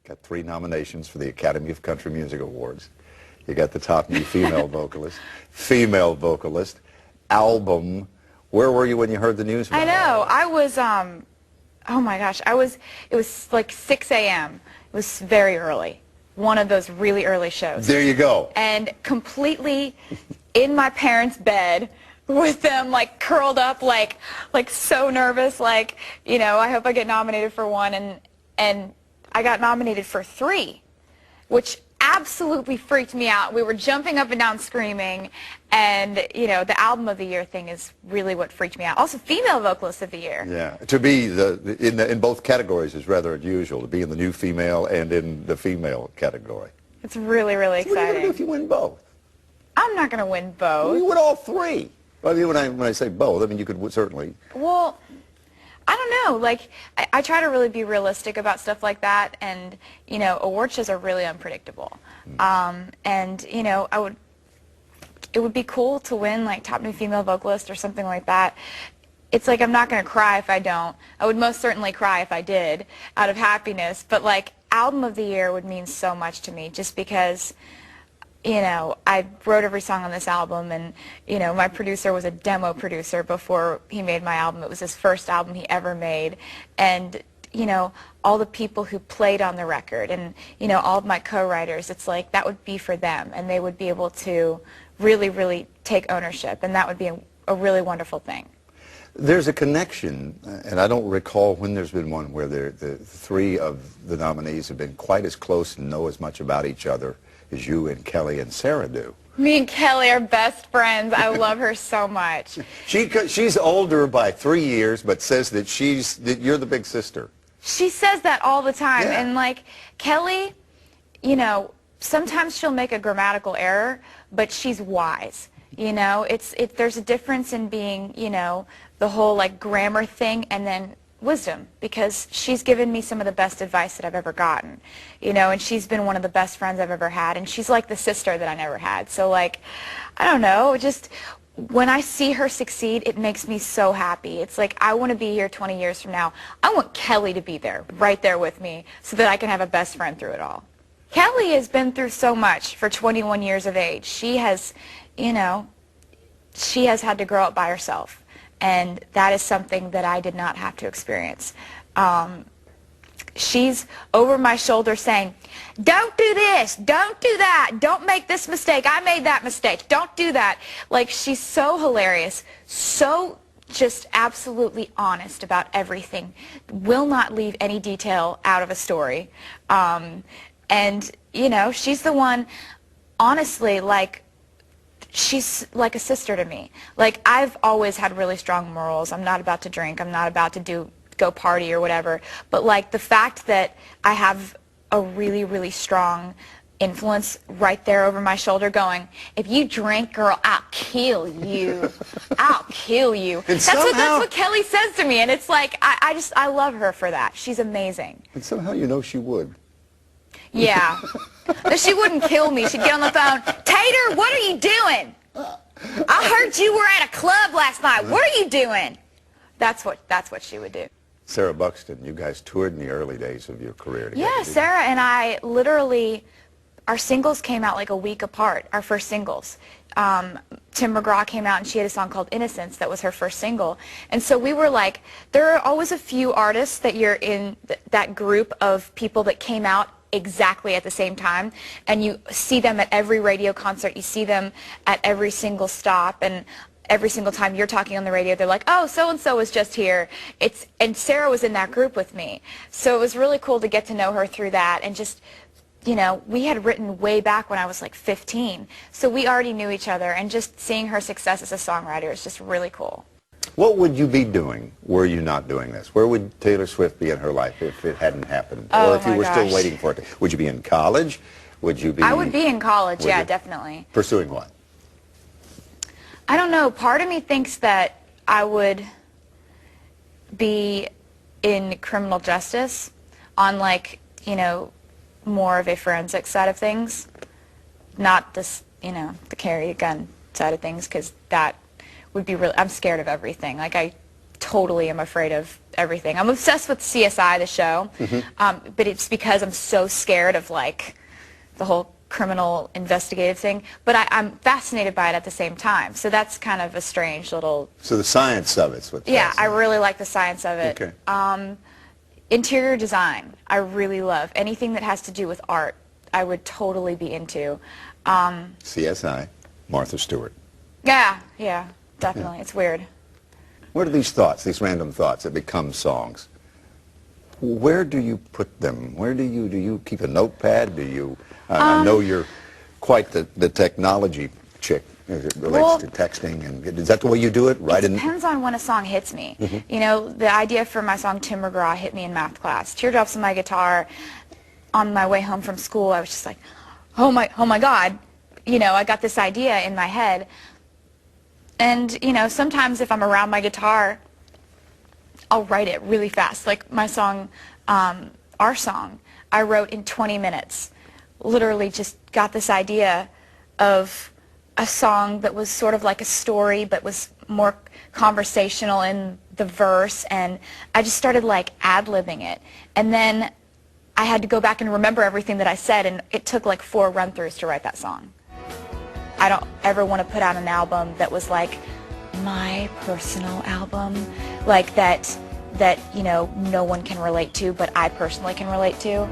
Got 3 nominations for the Academy of Country Music Awards. You got the top new female vocalist, album. Where were you when you heard the news about I know. I was, oh my gosh, it was like 6 a.m. It was very early. One of those really early shows. There you go. And completely in my parents' bed with them like curled up, like so nervous, like, you know, I hope I get nominated for one, and I got nominated for 3, which absolutely freaked me out. We were jumping up and down screaming, and you know, the album of the year thing is really what freaked me out. Also, female vocalist of the year. Yeah, to be in both categories is rather unusual, to be in the new female and in the female category. It's really, really exciting. What are you going to do if you win both? I'm not going to win both. Well, you win all 3. Well, I mean, when I say both, I mean you could certainly. Well, I don't know. Like, I try to really be realistic about stuff like that, and you know, award shows are really unpredictable. And you know, it would be cool to win like top new female vocalist or something like that. It's like I'm not going to cry if I don't. I would most certainly cry if I did, out of happiness. But like, album of the year would mean so much to me, just because, you know, I wrote every song on this album, and, you know, my producer was a demo producer before he made my album. It was his first album he ever made. And, you know, all the people who played on the record and, you know, all of my co-writers, it's like that would be for them, and they would be able to really, really take ownership, and that would be a really wonderful thing. There's a connection, and I don't recall when there's been one where the 3 of the nominees have been quite as close and know as much about each other as you and Kelly and Sarah do. Me and Kelly are best friends. I love her so much. She's older by 3 years, but says that you're the big sister. She says that all the time. Yeah. And like, Kelly, you know, sometimes she'll make a grammatical error, but she's wise. You know, there's a difference in being, you know, the whole like grammar thing and then wisdom, because she's given me some of the best advice that I've ever gotten, you know, and she's been one of the best friends I've ever had, and she's like the sister that I never had. So like, I don't know, just when I see her succeed, it makes me so happy. It's like, I want to be here 20 years from now. I want Kelly to be there, right there with me, so that I can have a best friend through it all. Kelly has been through so much for 21 years of age. She has, you know, she has had to grow up by herself. And that is something that I did not have to experience. She's over my shoulder saying, don't do this, don't do that, don't make this mistake, I made that mistake, don't do that. Like, she's so hilarious, so just absolutely honest about everything, will not leave any detail out of a story. And, you know, she's the one, honestly, like, she's like a sister to me. Like, I've always had really strong morals. I'm not about to drink. I'm not about to go party or whatever. But like, the fact that I have a really, really strong influence right there over my shoulder going, if you drink, girl, I'll kill you. I'll kill you. That's what Kelly says to me. And it's like, I love her for that. She's amazing. And somehow you know she would. Yeah. She wouldn't kill me. She'd get on the phone. Tater, what are you doing? I heard you were at a club last night. What are you doing? That's what she would do. Sarah Buxton, you guys toured in the early days of your career together. Yeah, Sarah and I literally, our singles came out like a week apart, our first singles. Tim McGraw came out and she had a song called Innocence that was her first single. And so we were like, there are always a few artists that you're in that group of people that came out exactly at the same time, and you see them at every radio concert, you see them at every single stop, and every single time you're talking on the radio, they're like, oh, so-and-so was just here. And Sarah was in that group with me. So it was really cool to get to know her through that, and just, you know, we had written way back when I was like 15, so we already knew each other, and just seeing her success as a songwriter is just really cool. What would you be doing were you not doing this? Where would Taylor Swift be in her life if it hadn't happened? Oh, or if you were still waiting for it? Would you be in college? Would you be... I would be in college, yeah, definitely. Pursuing what? I don't know. Part of me thinks that I would be in criminal justice on, like, you know, more of a forensic side of things. Not this, you know, the carry a gun side of things, because that would be really, I'm scared of everything. Like, I totally am afraid of everything. everything. I'm obsessed with CSI, the show, but it's because I'm so scared of like the whole criminal investigative thing. But I'm fascinated by it at the same time. So that's kind of a strange little. So the science of it's what's Yeah, I fascinating. really like the science of it. Okay. Interior design, I really love. Anything that has to do with art, I would totally be into. CSI, Martha Stewart. Yeah, definitely. It's weird. Where do these thoughts, these random thoughts that become songs, where do you put them? Where do you keep a notepad? Do you, I know you're quite the technology chick as it relates to texting, and is that the way you do it? Right? It depends on when a song hits me. You know, the idea for my song Tim McGraw hit me in math class. Teardrops on my guitar. On my way home from school, I was just like, oh my God. You know, I got this idea in my head. And, you know, sometimes if I'm around my guitar, I'll write it really fast. Like my song, Our Song, I wrote in 20 minutes. Literally just got this idea of a song that was sort of like a story but was more conversational in the verse, and I just started like ad-libbing it. And then I had to go back and remember everything that I said, and it took like 4 run-throughs to write that song. I don't ever want to put out an album that was like my personal album, like that you know, no one can relate to, but I personally can relate to.